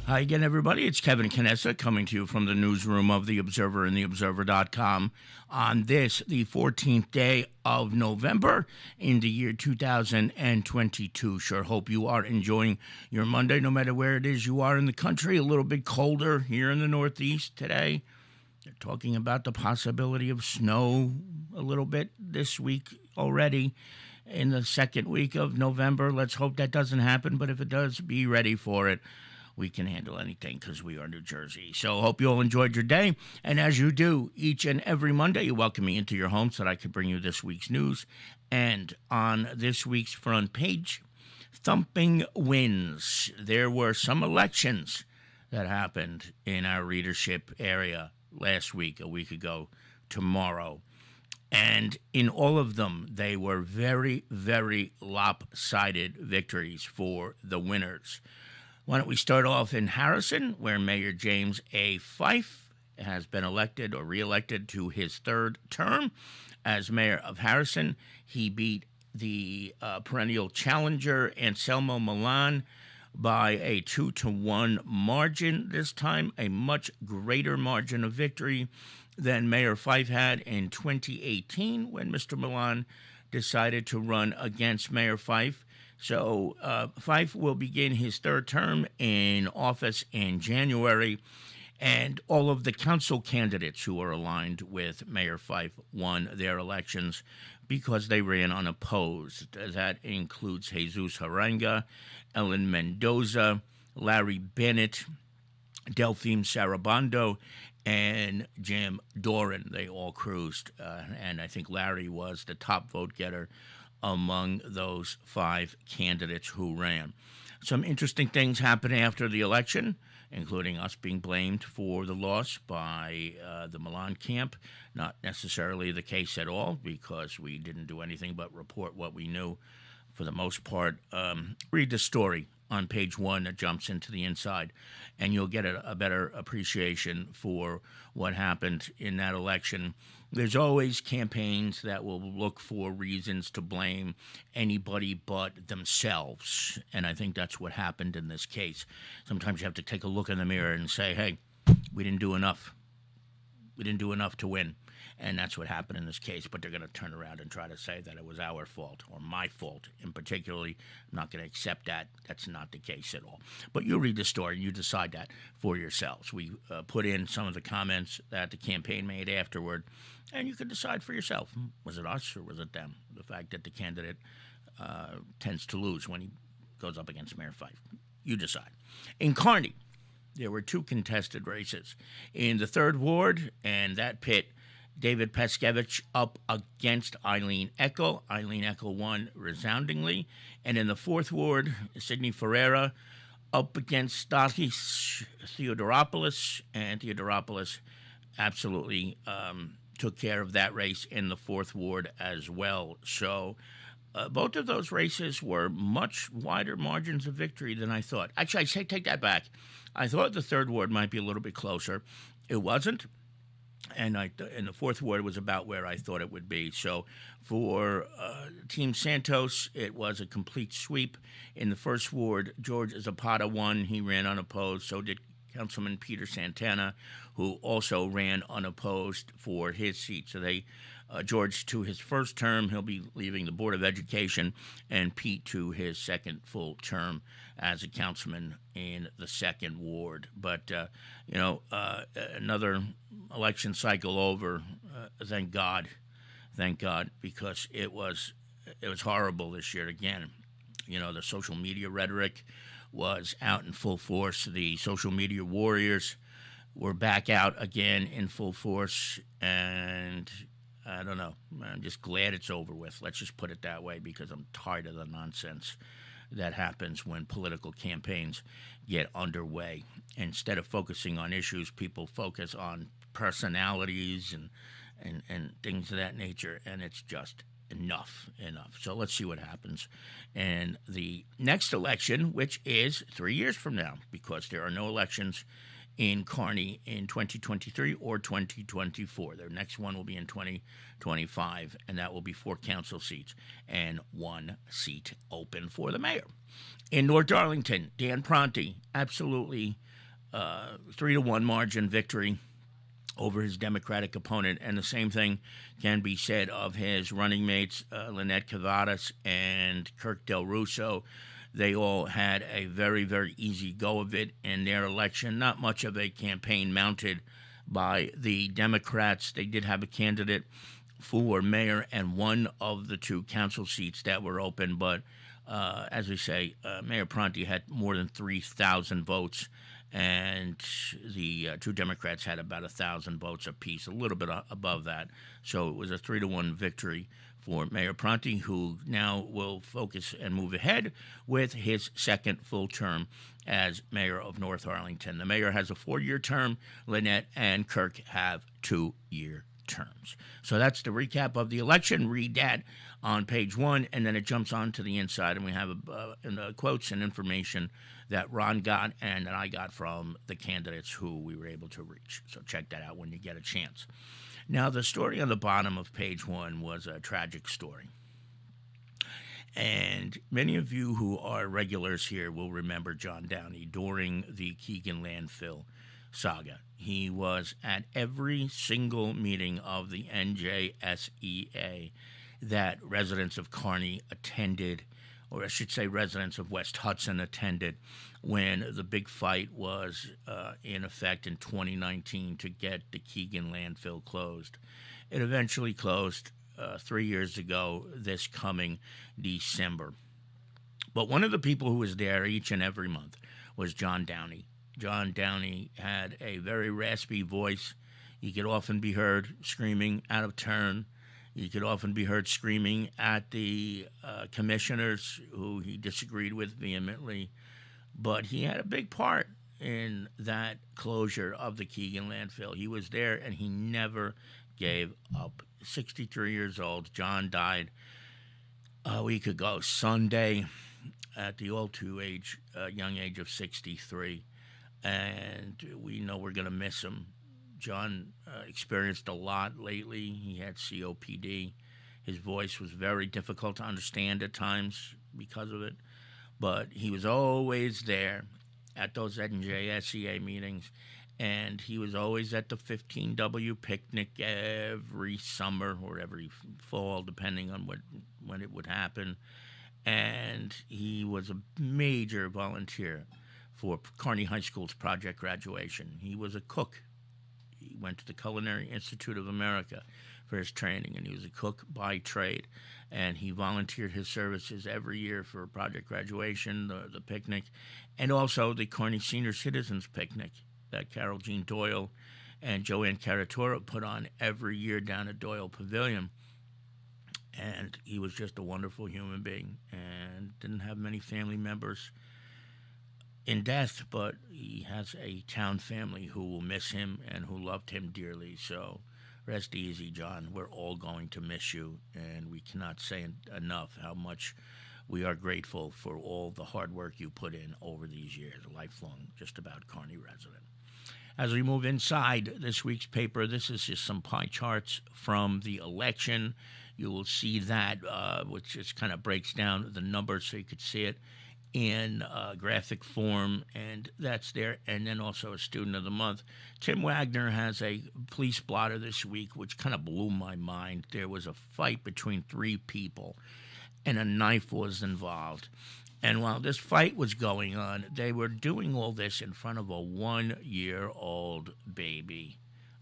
Hi again, everybody. It's Kevin Canessa coming to you from the newsroom of The Observer and TheObserver.com on this, the 14th day of November in the year 2022. Sure hope you are enjoying your Monday, no matter where it is you are in the country. A little bit colder here in the Northeast today. They're talking about the possibility of snow a little bit this week already in the second week of November. Let's hope that doesn't happen, but if it does, be ready for it. We can handle anything because we are New Jersey. So hope you all enjoyed your day. And as you do each and every Monday, you welcome me into your home so that I can bring you this week's news. And on this week's front page, thumping wins. There were some elections that happened in our readership area last week, a week ago, tomorrow. And in all of them, they were very, very lopsided victories for the winners. Why don't we start off in Harrison, where Mayor James A. Fife has been elected or reelected to his third term as mayor of Harrison. He beat the perennial challenger Anselmo Milan by a 2-1 margin this time, a much greater margin of victory than Mayor Fife had in 2018 when Mr. Milan decided to run against Mayor Fife. So Fife will begin his third term in office in January, and all of the council candidates who are aligned with Mayor Fife won their elections because they ran unopposed. That includes Jesus Haranga, Ellen Mendoza, Larry Bennett, Delphine Sarabando, and Jim Doran. They all cruised, and I think Larry was the top vote getter among those five candidates who ran. Some interesting things happened after the election, including us being blamed for the loss by the Milan camp. Not necessarily the case at all, because we didn't do anything but report what we knew for the most part. Read the story on page 1 that jumps into the inside, and you'll get a better appreciation for what happened in that election. There's always campaigns that will look for reasons to blame anybody but themselves, and I think that's what happened in this case. Sometimes you have to take a look in the mirror and say, hey, we didn't do enough. We didn't do enough to win. And that's what happened in this case, but they're going to turn around and try to say that it was our fault, or my fault in particularly. I'm not going to accept that. That's not the case at all. But you read the story and you decide that for yourselves. We put in some of the comments that the campaign made afterward, and you can decide for yourself. Was it us or was it them? The fact that the candidate tends to lose when he goes up against Mayor Fife. You decide. In Kearney, there were 2 contested races. In the 3rd Ward, and that pit, David Paskevich up against Eileen Eckel. Eileen Eckel won resoundingly. And in the 4th Ward, Sidney Ferreira up against Stathis Theodoropoulos. And Theodoropoulos absolutely took care of that race in the 4th Ward as well. So both of those races were much wider margins of victory than I thought. Actually, I take that back. I thought the 3rd Ward might be a little bit closer. It wasn't. And the 4th Ward was about where I thought it would be. So for Team Santos, it was a complete sweep. In the 1st Ward, George Zapata won. He ran unopposed. So did Councilman Peter Santana, who also ran unopposed for his seat. So George to his first term, he'll be leaving the Board of Education, and Pete to his second full term as a councilman in the 2nd Ward. But, another election cycle over, thank God, because it was horrible this year again. The social media rhetoric was out in full force. The social media warriors were back out again in full force, and I don't know. I'm just glad it's over with. Let's just put it that way, because I'm tired of the nonsense that happens when political campaigns get underway. Instead of focusing on issues, people focus on personalities and things of that nature, and it's just enough. So let's see what happens in the next election, which is 3 years from now, because there are no elections in Kearney in 2023 or 2024. Their next one will be in 2025, and that will be 4 council seats and 1 seat open for the mayor. In North Darlington, Dan Pronti, absolutely 3-1 margin victory over his Democratic opponent, and the same thing can be said of his running mates, Lynette Cavadas and Kirk Del Russo. They all had a very, very easy go of it in their election. Not much of a campaign mounted by the Democrats. They did have a candidate for mayor and one of the 2 council seats that were open, but as we say, Mayor Pronti had more than 3,000 votes, and the 2 Democrats had about 1,000 votes apiece, a little bit above that. So it was a 3-1 victory for Mayor Pronti, who now will focus and move ahead with his second full term as mayor of North Arlington. The mayor has a 4-year term. Lynette and Kirk have 2-year terms. So that's the recap of the election. Read that on page 1, and then it jumps on to the inside, and we have quotes and information that Ron got and that I got from the candidates who we were able to reach. So check that out when you get a chance. Now, the story on the bottom of page 1 was a tragic story. And many of you who are regulars here will remember John Downey during the Keegan landfill saga. He was at every single meeting of the NJSEA that residents of Kearney attended, or I should say residents of West Hudson attended, when the big fight was in effect in 2019 to get the Keegan landfill closed. It eventually closed 3 years ago, this coming December. But one of the people who was there each and every month was John Downey. John Downey had a very raspy voice. He could often be heard screaming out of turn. He could often be heard screaming at the commissioners who he disagreed with vehemently. But he had a big part in that closure of the Keegan landfill. He was there, and he never gave up. 63 years old. John died a week ago, Sunday, at the all too young age of 63. And we know we're going to miss him. John experienced a lot lately. He had COPD. His voice was very difficult to understand at times because of it. But he was always there at those NJSEA meetings. And he was always at the 15W picnic every summer or every fall, depending on when it would happen. And he was a major volunteer for Kearney High School's project graduation. He was a cook. He went to the Culinary Institute of America for his training, and he was a cook by trade. And he volunteered his services every year for project graduation, the picnic, and also the Kearney Senior Citizens Picnic that Carol Jean Doyle and Joanne Caratora put on every year down at Doyle Pavilion. And he was just a wonderful human being and didn't have many family members in death, but he has a town family who will miss him and who loved him dearly. So rest easy, John. We're all going to miss you, and we cannot say enough how much we are grateful for all the hard work you put in over these years, a lifelong just about Kearney resident. As we move inside this week's paper, this is just some pie charts from the election. You will see that, which just kind of breaks down the numbers so you could see it in graphic form, and that's there. And then also a student of the month. Tim Wagner has a police blotter this week, which kind of blew my mind. There was a fight between 3 people, and a knife was involved. And while this fight was going on, they were doing all this in front of a 1-year-old baby.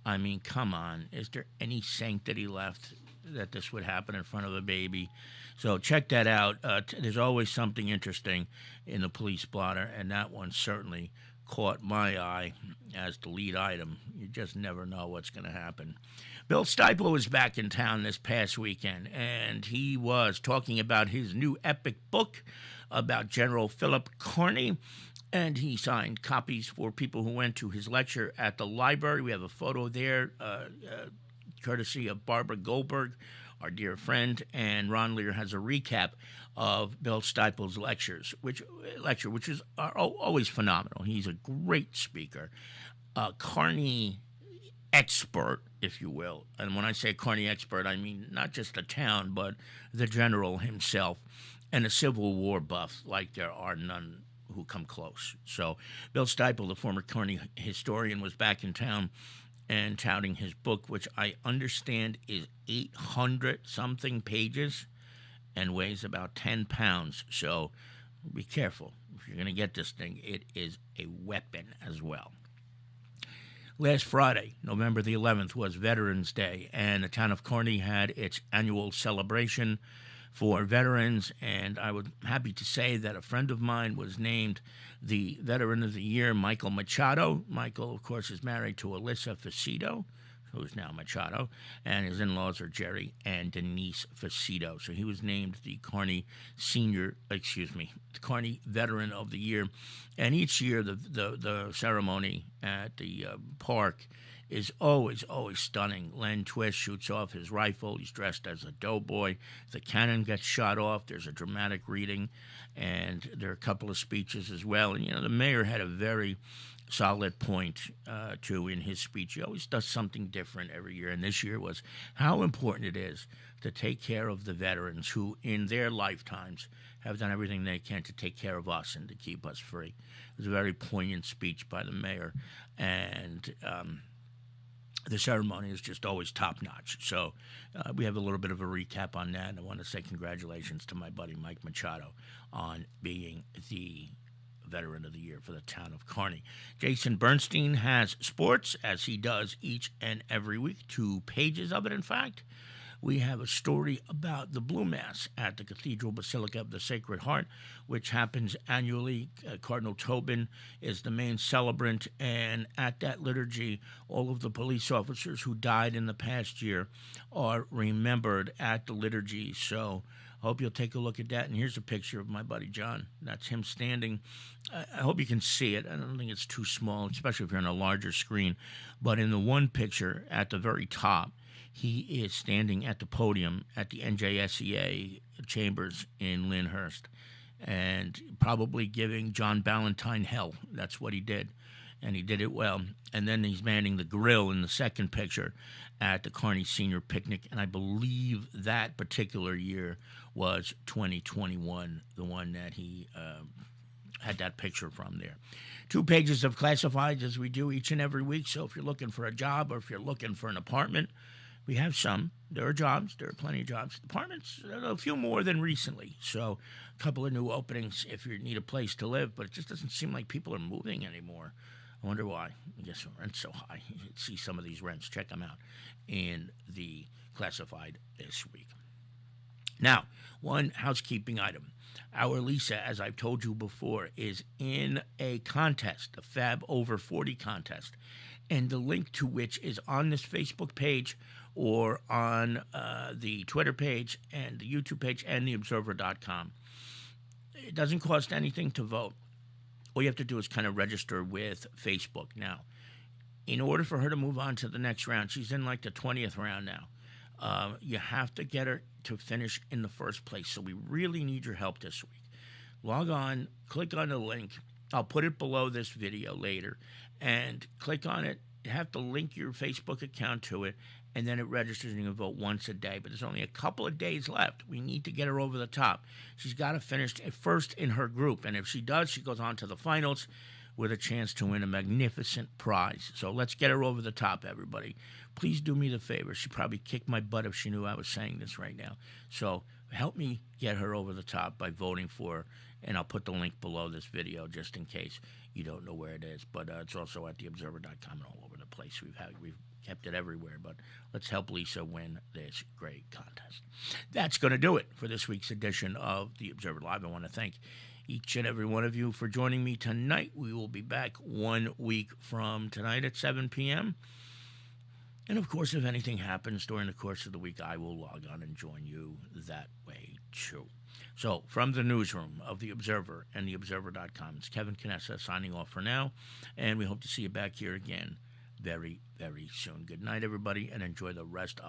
I mean, come on. Is there any sanctity left that this would happen in front of a baby? So check that out. There's always something interesting in the police blotter, and that one certainly caught my eye as the lead item. You just never know what's going to happen. Bill Stiepel was back in town this past weekend, and he was talking about his new epic book about General Philip Kearny, and he signed copies for people who went to his lecture at the library. We have a photo there, courtesy of Barbara Goldberg, our dear friend, and Ron Lear has a recap of Bill Stiepel's lecture, which is always phenomenal. He's a great speaker. Carney expert, if you will. And when I say Carney expert, I mean not just the town, but the general himself, and a Civil War buff like there are none who come close. So Bill Stiepel, the former Carney historian, was back in town and touting his book, which I understand is 800 something pages and weighs about 10 pounds. So be careful. If you're going to get this thing, it is a weapon as well. Last Friday, November the 11th, was Veterans Day, and the town of Kearney had its annual celebration for veterans, and I was happy to say that a friend of mine was named the Veteran of the Year, Michael Machado. Michael, of course, is married to Alyssa Facido, who's now Machado, and his in-laws are Jerry and Denise Facido. So he was named the Kearney Kearney Veteran of the Year. And each year, the ceremony at the park is always stunning. Len Twist shoots off his rifle. He's dressed as a doughboy. The cannon gets shot off. There's a dramatic reading, and there are a couple of speeches as well. And, the mayor had a very solid point, too, in his speech. He always does something different every year, and this year was how important it is to take care of the veterans who, in their lifetimes, have done everything they can to take care of us and to keep us free. It was a very poignant speech by the mayor, and the ceremony is just always top-notch. So we have a little bit of a recap on that, and I want to say congratulations to my buddy Mike Machado on being the Veteran of the Year for the town of Kearney. Jason Bernstein has sports, as he does each and every week, 2 pages of it, in fact. We have a story about the Blue Mass at the Cathedral Basilica of the Sacred Heart, which happens annually. Cardinal Tobin is the main celebrant, and at that liturgy, all of the police officers who died in the past year are remembered at the liturgy. So I hope you'll take a look at that. And here's a picture of my buddy John. That's him standing. I hope you can see it. I don't think it's too small, especially if you're on a larger screen. But in the one picture at the very top, he is standing at the podium at the NJSEA chambers in Lyndhurst and probably giving John Ballantyne hell. That's what he did, and he did it well. And then he's manning the grill in the second picture at the Kearney Senior Picnic, and I believe that particular year was 2021, the one that he had that picture from there. 2 pages of classifieds as we do each and every week, so if you're looking for a job or if you're looking for an apartment, we have some. There are jobs. There are plenty of jobs. Apartments, a few more than recently. So a couple of new openings if you need a place to live, but it just doesn't seem like people are moving anymore. I wonder why. I guess the rent's so high. You should see some of these rents. Check them out in the classified this week. Now, one housekeeping item. Our Lisa, as I've told you before, is in a contest, a Fab Over 40 contest, and the link to which is on this Facebook page or on the Twitter page and the YouTube page and theobserver.com. It doesn't cost anything to vote. All you have to do is kind of register with Facebook. Now, in order for her to move on to the next round, she's in like the 20th round now. You have to get her to finish in the first place. So we really need your help this week. Log on, click on the link. I'll put it below this video later. And click on it. You have to link your Facebook account to it, and then it registers and you can vote once a day. But there's only a couple of days left. We need to get her over the top. She's got to finish first in her group, and if she does, she goes on to the finals with a chance to win a magnificent prize. So let's get her over the top, everybody. Please do me the favor. She'd probably kick my butt if she knew I was saying this right now. So help me get her over the top by voting for her, and I'll put the link below this video just in case you don't know where it is. But it's also at theobserver.com and all over the place. We've kept it everywhere, but let's help Lisa win this great contest. That's going to do it for this week's edition of The Observer Live. I want to thank each and every one of you for joining me tonight. We will be back 1 week from tonight at 7 p.m. And, of course, if anything happens during the course of the week, I will log on and join you that way, too. So, from the newsroom of The Observer and theobserver.com, it's Kevin Canessa signing off for now, and we hope to see you back here again very, very soon. Good night, everybody, and enjoy the rest of